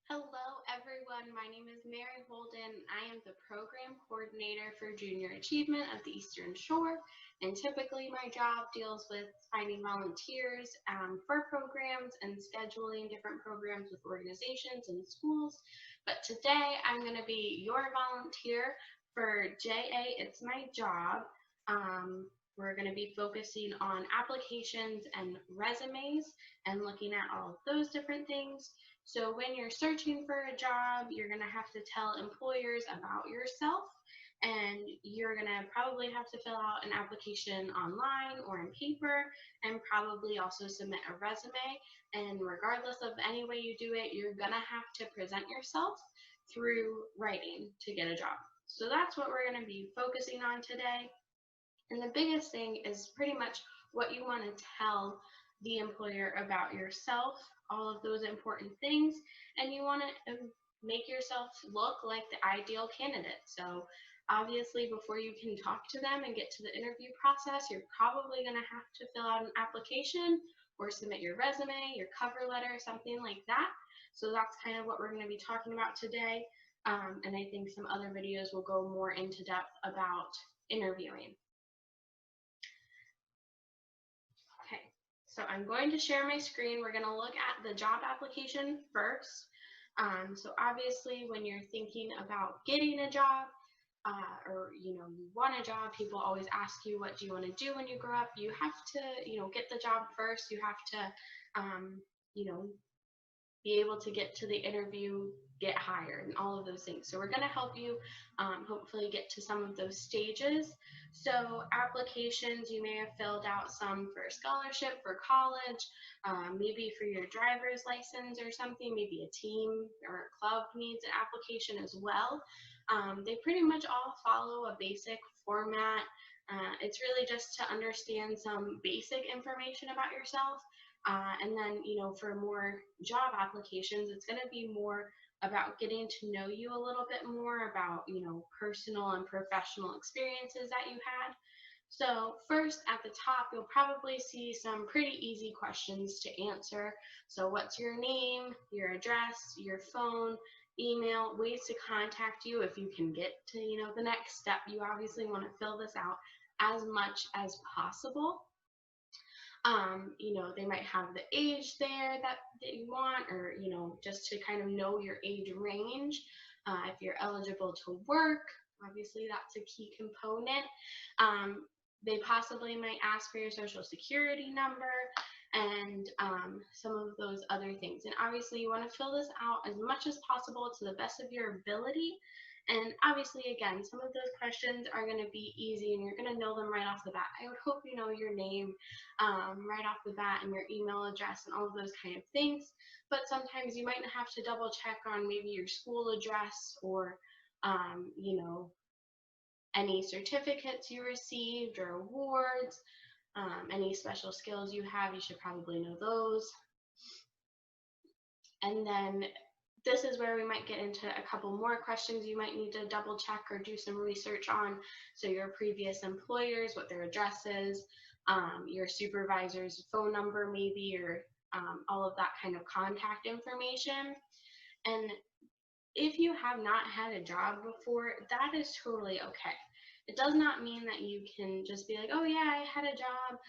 Hello, everyone. My name is Mary Holden. I am the program coordinator for Junior Achievement of the Eastern Shore, and typically my job deals with finding volunteers for programs and scheduling different programs with organizations and schools. But today I'm going to be your volunteer for JA It's My Job. We're going to be focusing on applications and resumes and looking at all of those different things. So when you're searching for a job, you're going to have to tell employers about yourself, and you're going to probably have to fill out an application online or in paper, and probably also submit a resume. And regardless of any way you do it, you're going to have to present yourself through writing to get a job. So that's what we're going to be focusing on today. And the biggest thing is pretty much what you want to tell the employer about yourself, all of those important things, and you want to make yourself look like the ideal candidate. So obviously before you can talk to them and get to the interview process, you're probably going to have to fill out an application or submit your resume, your cover letter, something like that. So that's kind of what we're going to be talking about today. And I think some other videos will go more into depth about interviewing. So I'm going to share my screen. We're going to look at the job application first. So obviously when you're thinking about getting a job or you want a job, people always ask you, what do you want to do when you grow up? You have to get the job first. You have to be able to get to the interview, get hired, and all of those things. So we're going to help you hopefully get to some of those stages. So applications, you may have filled out some for a scholarship, for college, maybe for your driver's license or something, maybe a team or a club needs an application as well. They pretty much all follow a basic format. It's really just to understand some basic information about yourself. And then, for more job applications, it's going to be more about getting to know you a little bit more about, personal and professional experiences that you had. So first at the top, you'll probably see some pretty easy questions to answer. So what's your name, your address, your phone, email, ways to contact you if you can get to, the next step. You obviously want to fill this out as much as possible. They might have the age there that you want, or, just to kind of know your age range. If you're eligible to work, obviously that's a key component. They possibly might ask for your social security number and some of those other things. And obviously you want to fill this out as much as possible to the best of your ability. And obviously, again, some of those questions are going to be easy and you're going to know them right off the bat. I would hope you know your name right off the bat and your email address and all of those kind of things. But sometimes you might have to double check on maybe your school address or, any certificates you received or awards, any special skills you have, you should probably know those. And then this is where we might get into a couple more questions you might need to double check or do some research on. So your previous employers, what their address is, your supervisor's phone number maybe, or all of that kind of contact information. And if you have not had a job before, that is totally okay. It does not mean that you can just be like, oh yeah, I had a job.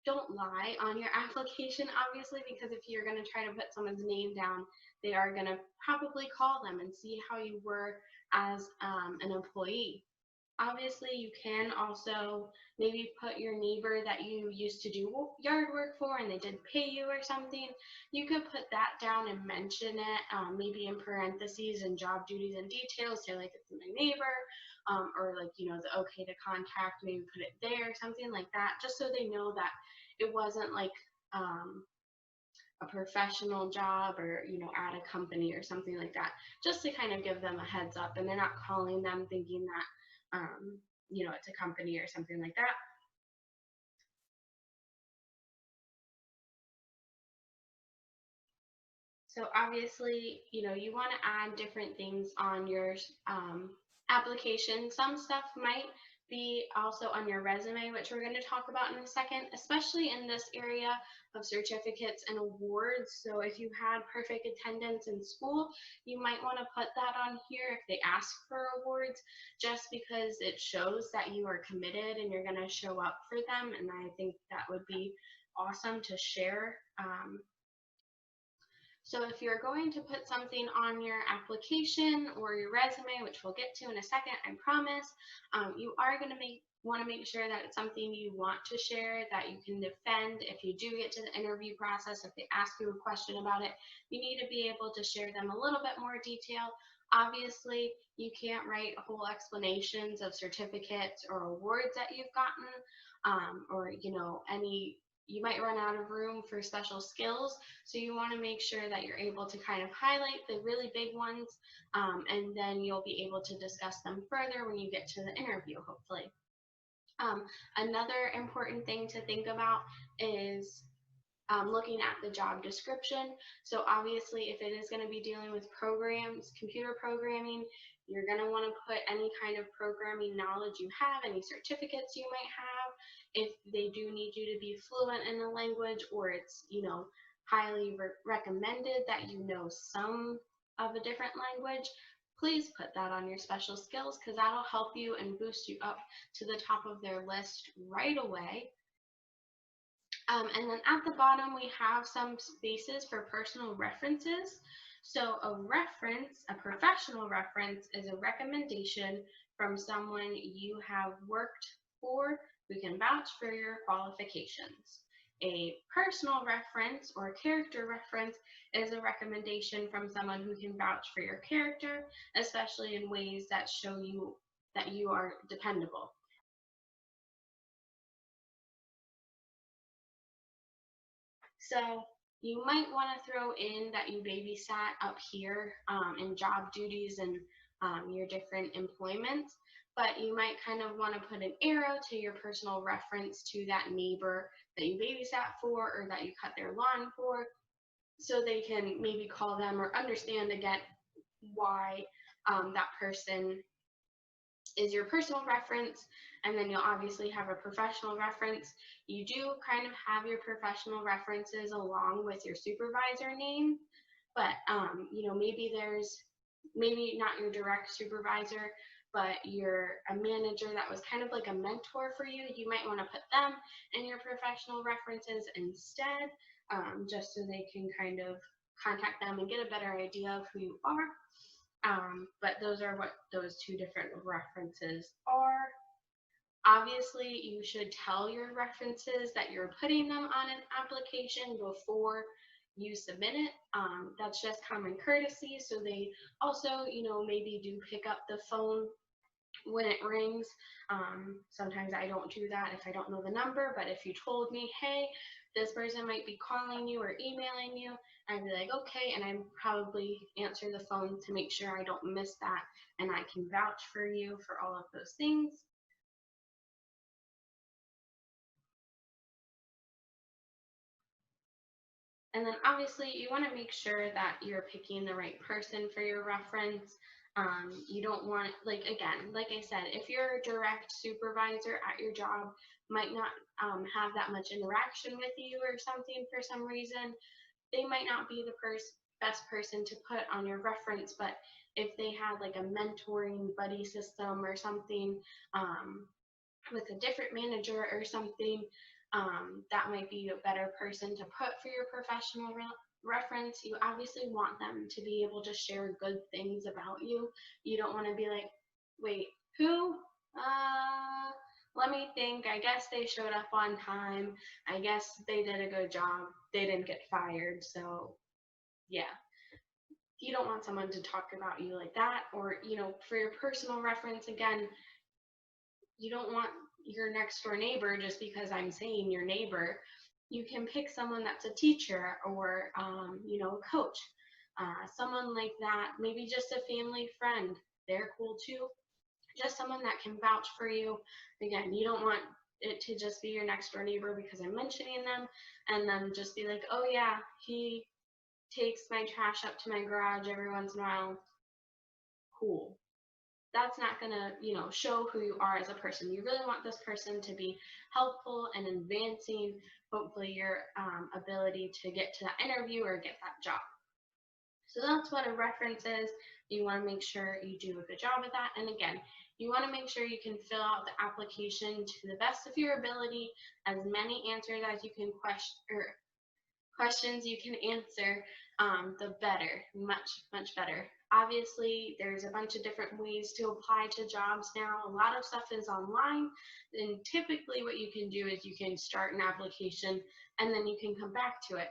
Don't lie on your application, obviously, because if you're going to try to put someone's name down, they are going to probably call them and see how you were as an employee. Obviously, you can also maybe put your neighbor that you used to do yard work for and they did pay you or something. You could put that down and mention it, maybe in parentheses and job duties and details, say like it's my neighbor, or like, the okay to contact, maybe put it there, something like that, just so they know that it wasn't like a professional job or, at a company or something like that, just to kind of give them a heads up and they're not calling them thinking that it's a company or something like that. So obviously, you want to add different things on your application. Some stuff might be also on your resume, which we're going to talk about in a second, especially in this area of certificates and awards. So if you had perfect attendance in school, you might want to put that on here if they ask for awards, just because it shows that you are committed and you're going to show up for them. And I think that would be awesome to share. So if you're going to put something on your application or your resume, which we'll get to in a second, I promise, you are going to want to make sure that it's something you want to share, that you can defend. If you do get to the interview process, if they ask you a question about it, you need to be able to share them a little bit more detail. Obviously, you can't write whole explanations of certificates or awards that you've gotten, or you might run out of room for special skills. So you want to make sure that you're able to kind of highlight the really big ones, and then you'll be able to discuss them further when you get to the interview, hopefully. Another important thing to think about is looking at the job description. So obviously, if it is going to be dealing with programs, computer programming, you're going to want to put any kind of programming knowledge you have, any certificates you might have. If they do need you to be fluent in the language, or it's highly recommended that you know some of a different language, please put that on your special skills, because that'll help you and boost you up to the top of their list right away. And then at the bottom, we have some spaces for personal references. So a reference, a professional reference, is a recommendation from someone you have worked for who can vouch for your qualifications. A personal reference or character reference is a recommendation from someone who can vouch for your character, especially in ways that show you that you are dependable. So you might want to throw in that you babysat up here in job duties and your different employments, but you might kind of want to put an arrow to your personal reference to that neighbor that you babysat for or that you cut their lawn for, so they can maybe call them or understand again why that person is your personal reference. And then you'll obviously have a professional reference. You do kind of have your professional references along with your supervisor name, but maybe not your direct supervisor, but you're a manager that was kind of like a mentor for you. You might want to put them in your professional references instead, just so they can kind of contact them and get a better idea of who you are. But those are what those two different references are. Obviously, you should tell your references that you're putting them on an application before you submit it. That's just common courtesy. So they also, maybe do pick up the phone when it rings. Sometimes I don't do that if I don't know the number, but if you told me, hey, this person might be calling you or emailing you, I'd be like, okay, and I'd probably answer the phone to make sure I don't miss that and I can vouch for you for all of those things. And then obviously you want to make sure that you're picking the right person for your reference. You don't want, like I said, if your direct supervisor at your job might not have that much interaction with you or something for some reason, they might not be the best person to put on your reference. But if they had like a mentoring buddy system or something, with a different manager or something, that might be a better person to put for your professional reference. You obviously want them to be able to share good things about you. You don't want to be like, wait, who? Let me think. I guess they showed up on time. I guess they did a good job. They didn't get fired. So, yeah. You don't want someone to talk about you like that. Or, for your personal reference, again, you don't want your next door neighbor just because I'm saying your neighbor. You can pick someone that's a teacher or, a coach, someone like that, maybe just a family friend. They're cool too. Just someone that can vouch for you. Again, you don't want it to just be your next door neighbor because I'm mentioning them and then just be like, oh yeah, he takes my trash up to my garage every once in a while. Cool. that's not going to, show who you are as a person. You really want this person to be helpful and advancing, hopefully, your ability to get to that interview or get that job. So that's what a reference is. You want to make sure you do a good job at that. And again, you want to make sure you can fill out the application to the best of your ability, as many answers as you can questions you can answer, the better, much better. Obviously, there's a bunch of different ways to apply to jobs now. A lot of stuff is online, and typically what you can do is you can start an application and then you can come back to it.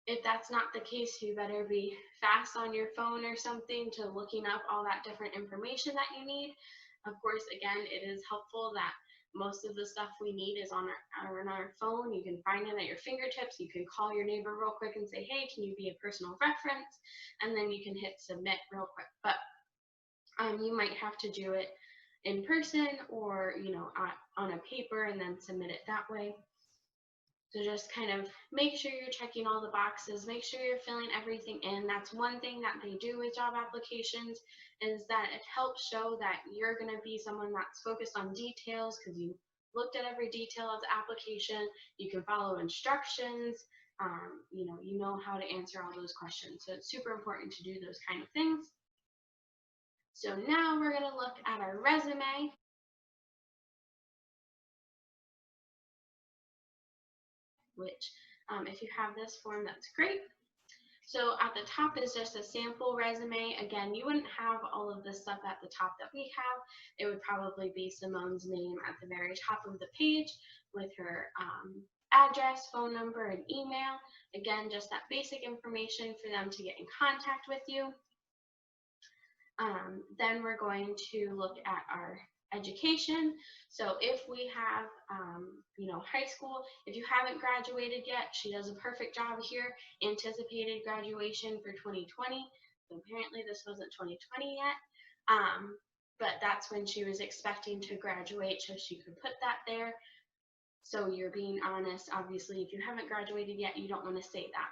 If that's not the case, you better be fast on your phone or something to looking up all that different information that you need. Of course, again, it is helpful that most of the stuff we need is on our phone. You can find it at your fingertips. You can call your neighbor real quick and say, hey, can you be a personal reference? And then you can hit submit real quick. But you might have to do it in person or, on a paper and then submit it that way. So just kind of make sure you're checking all the boxes, make sure you're filling everything in. That's one thing that they do with job applications, is that it helps show that you're going to be someone that's focused on details because you looked at every detail of the application. You can follow instructions. You know how to answer all those questions. So it's super important to do those kind of things. So now we're going to look at our resume. Which if you have this form, that's great. So at the top is just a sample resume. Again, you wouldn't have all of this stuff at the top that we have. It would probably be Simone's name at the very top of the page with her address, phone number, and email. Again, just that basic information for them to get in contact with you. Then we're going to look at our education. So if we have, high school, if you haven't graduated yet, she does a perfect job here. Anticipated graduation for 2020. So apparently this wasn't 2020 yet, but that's when she was expecting to graduate, so she could put that there. So you're being honest. Obviously, if you haven't graduated yet, you don't want to say that.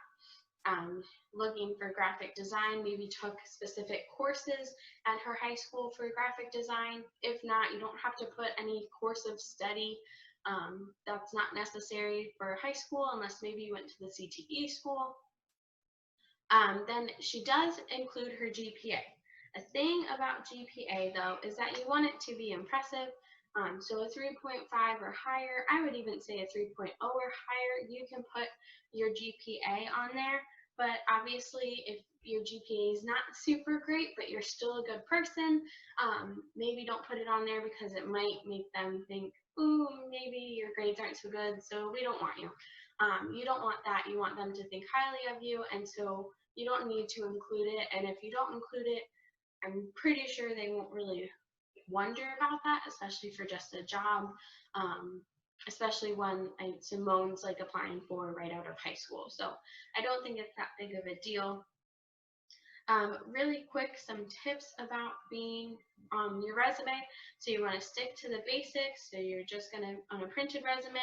Looking for graphic design, maybe took specific courses at her high school for graphic design. If not, you don't have to put any course of study. That's not necessary for high school unless maybe you went to the CTE school. Then she does include her GPA. A thing about GPA though is that you want it to be impressive. So a 3.5 or higher, I would even say a 3.0 or higher, you can put your GPA on there. But obviously, if your GPA is not super great, but you're still a good person, maybe don't put it on there because it might make them think, ooh, maybe your grades aren't so good, so we don't want you. You don't want that. You want them to think highly of you, and so you don't need to include it. And if you don't include it, I'm pretty sure they won't really wonder about that, especially for just a job, especially when Simone's like applying for right out of high school. So I don't think it's that big of a deal. Really quick, some tips about being on your resume. So you want to stick to the basics. So you're just going to, on a printed resume,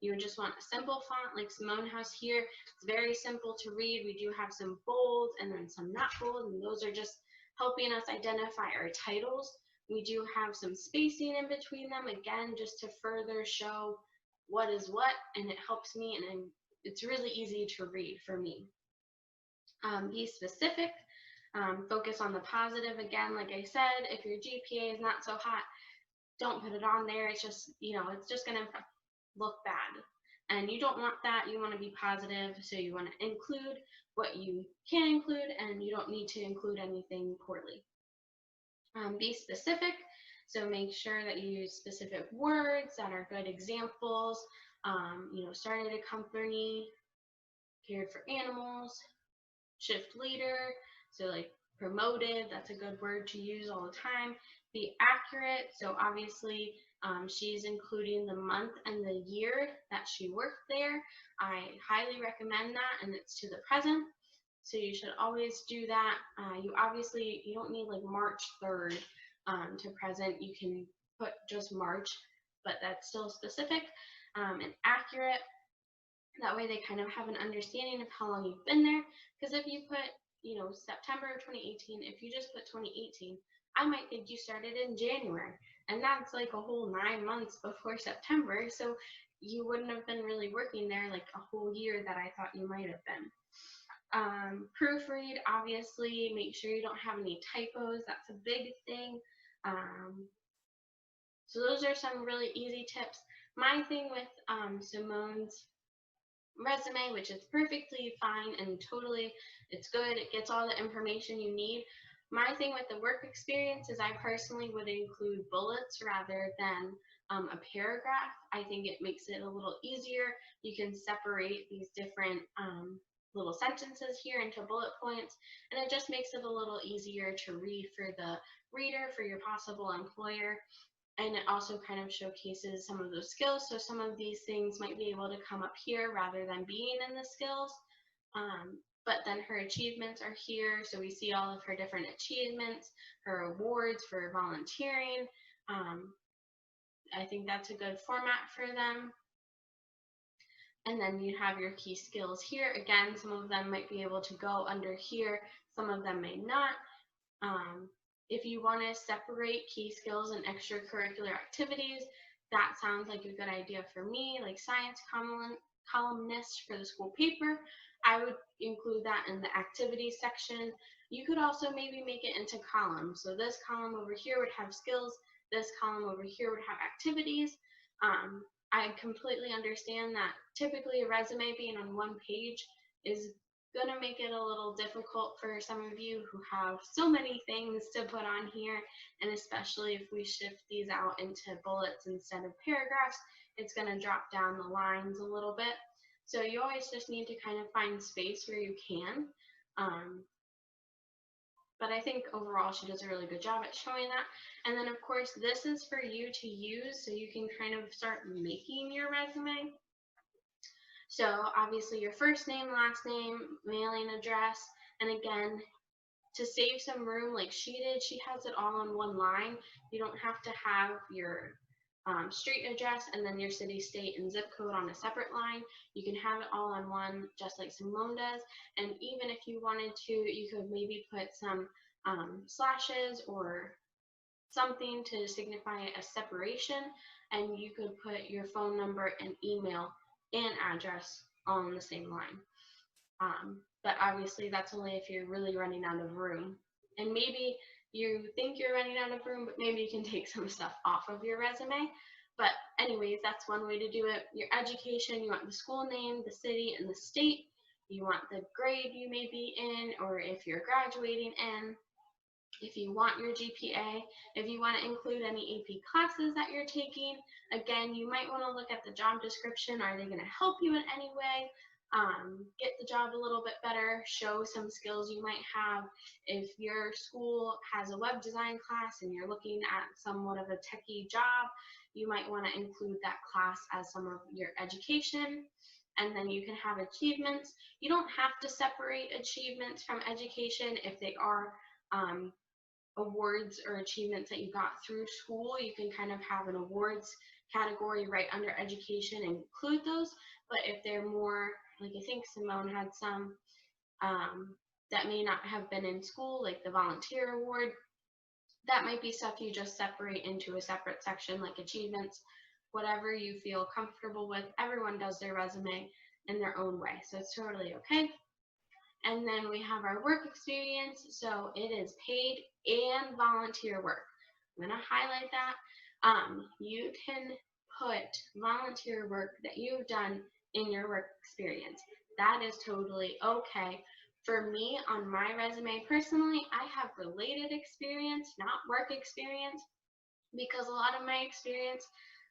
you just want a simple font like Simone has here. It's very simple to read. We do have some bold and then some not bold, and those are just helping us identify our titles. We do have some spacing in between them, again, just to further show what is what, and it helps me, and it's really easy to read for me. Be specific. Focus on the positive. Again, like I said, if your GPA is not so hot, don't put it on there. It's just, it's just going to look bad. And you don't want that. You want to be positive. So you want to include what you can include, and you don't need to include anything poorly. Be specific. So make sure that you use specific words that are good examples. Started a company, cared for animals, shift leader. So like promoted, that's a good word to use all the time. Be accurate. So obviously she's including the month and the year that she worked there. I highly recommend that, and it's to the present. So you should always do that. You don't need like March 3rd to present. You can put just March, but that's still specific and accurate. That way they kind of have an understanding of how long you've been there. Because if you put, September of 2018, if you just put 2018, I might think you started in January, and that's like a whole 9 months before September. So you wouldn't have been really working there like a whole year that I thought you might have been. Proofread, obviously, make sure you don't have any typos. That's a big thing. So those are some really easy tips. My thing with Simone's resume, which is perfectly fine and totally, it's good, it gets all the information you need. My thing with the work experience is I personally would include bullets rather than a paragraph. I think it makes it a little easier. You can separate these different little sentences here into bullet points, and it just makes it a little easier to read for the reader, for your possible employer. And it also kind of showcases some of those skills. So some of these things might be able to come up here rather than being in the skills. But then her achievements are here. So we see all of her different achievements, her awards for volunteering. I think that's a good format for them. And then you have your key skills here. Again, some of them might be able to go under here. Some of them may not. If you want to separate key skills and extracurricular activities, that sounds like a good idea for me, like science columnist for the school paper. I would include that in the activities section. You could also maybe make it into columns. So this column over here would have skills, this column over here would have activities. I completely understand that typically a resume being on one page is going to make it a little difficult for some of you who have so many things to put on here, and especially if we shift these out into bullets instead of paragraphs, it's going to drop down the lines a little bit. So you always just need to kind of find space where you can. But I think overall she does a really good job at showing that. And then of course this is for you to use so you can kind of start making your resume. So obviously your first name, last name, mailing address, and again, to save some room like she did, she has it all on one line. You don't have to have your street address and then your city, state, and zip code on a separate line. You can have it all on one, just like Simone does. And even if you wanted to, you could maybe put some slashes or something to signify a separation, and you could put your phone number and email and address on the same line. But obviously that's only if you're really running out of room. And maybe you think you're running out of room, but maybe you can take some stuff off of your resume. But anyways, that's one way to do it. Your education, you want the school name, the city, and the state. You want the grade you may be in, or if you're graduating in. If you want your GPA, if you want to include any AP classes that you're taking, again, you might want to look at the job description. Are they going to help you in any way? Get the job a little bit better, show some skills you might have. If your school has a web design class and you're looking at somewhat of a techie job, you might want to include that class as some of your education. And then you can have achievements. You don't have to separate achievements from education if they are awards or achievements that you got through school. You can kind of have an awards category right under education and include those. But if they're more, like I think Simone had some that may not have been in school, like the volunteer award, that might be stuff you just separate into a separate section, like achievements, whatever you feel comfortable with. Everyone does their resume in their own way, so it's totally okay. And then we have our work experience. So it is paid and volunteer work. I'm going to highlight that. You can put volunteer work that you've done in your work experience. That is totally okay. For me, on my resume personally, I have related experience, not work experience, because a lot of my experience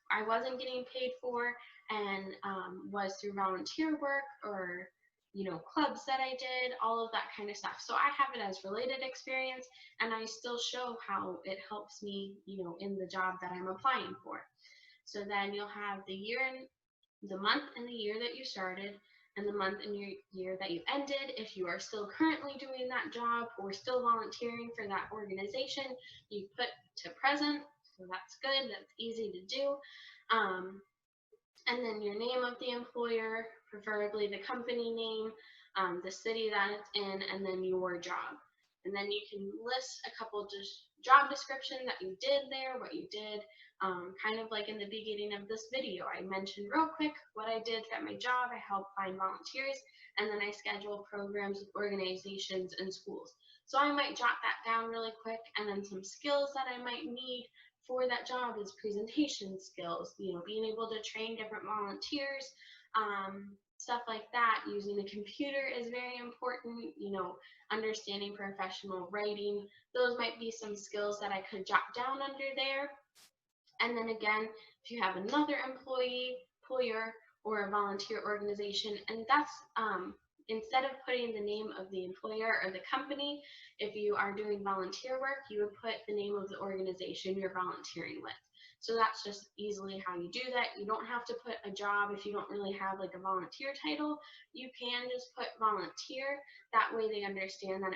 I wasn't getting paid for and was through volunteer work or clubs that I did, all of that kind of stuff. So I have it as related experience, and I still show how it helps me, in the job that I'm applying for. So then you'll have the year and the month and the year that you started, and the month and year that you ended. If you are still currently doing that job or still volunteering for that organization, you put to present. So that's good. That's easy to do. And then your name of the employer, preferably the company name, the city that it's in, and then your job. And then you can list a couple just job description that you did there, what you did, kind of like in the beginning of this video. I mentioned real quick what I did at my job. I helped find volunteers, and then I schedule programs with organizations and schools. So I might jot that down really quick, and then some skills that I might need for that job is presentation skills, being able to train different volunteers, stuff like that. Using a computer is very important, understanding professional writing. Those might be some skills that I could jot down under there. And then again, if you have another employer, or a volunteer organization, and that's instead of putting the name of the employer or the company, if you are doing volunteer work, you would put the name of the organization you're volunteering with. So that's just easily how you do that. You don't have to put a job if you don't really have like a volunteer title. You can just put volunteer. That way they understand that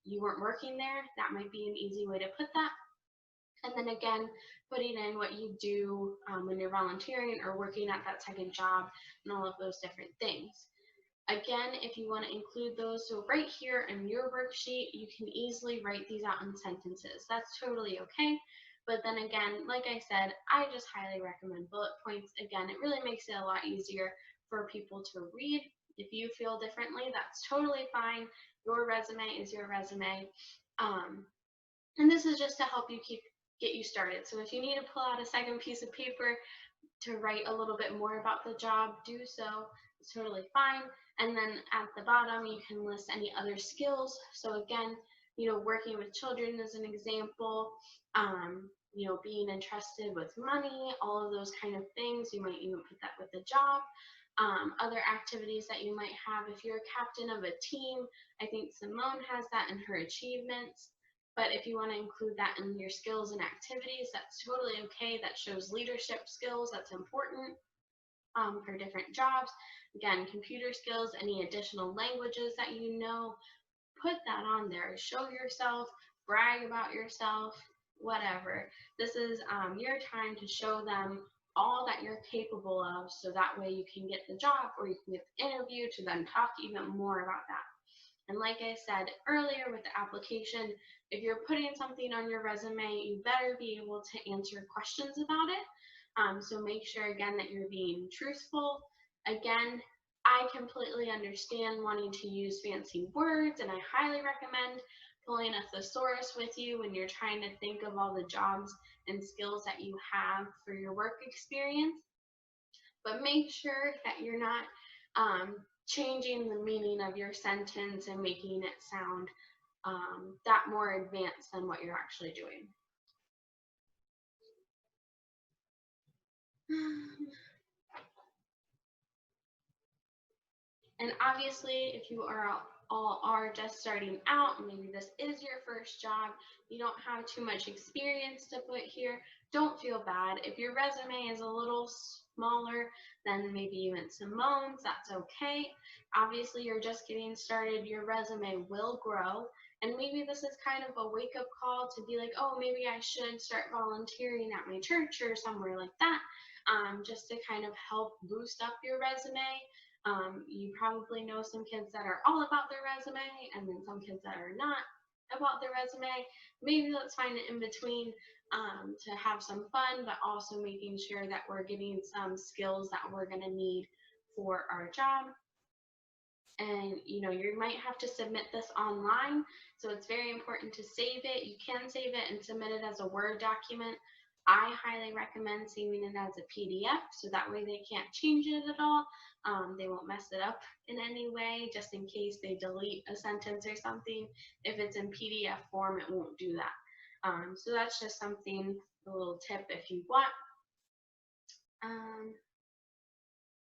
you weren't working there. That might be an easy way to put that. And then again, putting in what you do when you're volunteering or working at that second job and all of those different things. Again, if you want to include those, so right here in your worksheet, you can easily write these out in sentences. That's totally okay. But then again, like I said, I just highly recommend bullet points. Again, it really makes it a lot easier for people to read. If you feel differently, that's totally fine. Your resume is your resume. And this is just to help you get you started. So if you need to pull out a second piece of paper to write a little bit more about the job, do so. It's totally fine. And then at the bottom, you can list any other skills. So again, working with children is an example. Being entrusted with money, all of those kind of things. You might even put that with the job. Other activities that you might have if you're a captain of a team. I think Simone has that in her achievements. But if you want to include that in your skills and activities, that's totally okay. That shows leadership skills. That's important for different jobs. Again, computer skills, any additional languages that you know, put that on there. Show yourself, brag about yourself, whatever. This is your time to show them all that you're capable of, so that way you can get the job or you can get the interview to then talk even more about that. And like I said earlier with the application, if you're putting something on your resume, you better be able to answer questions about it. So make sure, again, that you're being truthful. Again, I completely understand wanting to use fancy words, and I highly recommend pulling a thesaurus with you when you're trying to think of all the jobs and skills that you have for your work experience. But make sure that you're not changing the meaning of your sentence and making it sound that more advanced than what you're actually doing. And obviously, if you all are just starting out, and maybe this is your first job, you don't have too much experience to put here, don't feel bad. If your resume is a little smaller than maybe even Simone's, that's okay. Obviously, you're just getting started, your resume will grow. And maybe this is kind of a wake-up call to be like, oh, maybe I should start volunteering at my church or somewhere like that, just to kind of help boost up your resume. You probably know some kids that are all about their resume, and then some kids that are not about their resume. Maybe let's find it in between to have some fun, but also making sure that we're getting some skills that we're going to need for our job. And you might have to submit this online, so it's very important to save it. You can save it and submit it as a Word document. I highly recommend saving it as a PDF, so that way they can't change it at all. They won't mess it up in any way, just in case they delete a sentence or something. If it's in PDF form, it won't do that. So that's just something, a little tip if you want.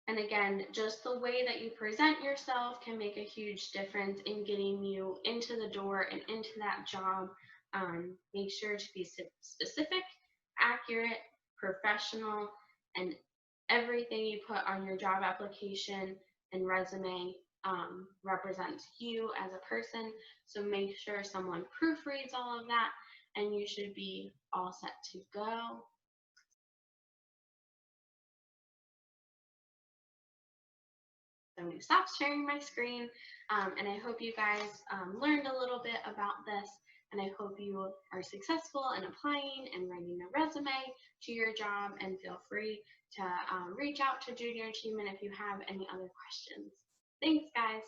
And again, just the way that you present yourself can make a huge difference in getting you into the door and into that job. Make sure to be specific, accurate, professional, and everything you put on your job application and resume represents you as a person. So make sure someone proofreads all of that, and you should be all set to go. So I'm going to stop sharing my screen, and I hope you guys learned a little bit about this. and I hope you are successful in applying and writing a resume to your job, and feel free to reach out to Junior Achievement if you have any other questions. Thanks, guys.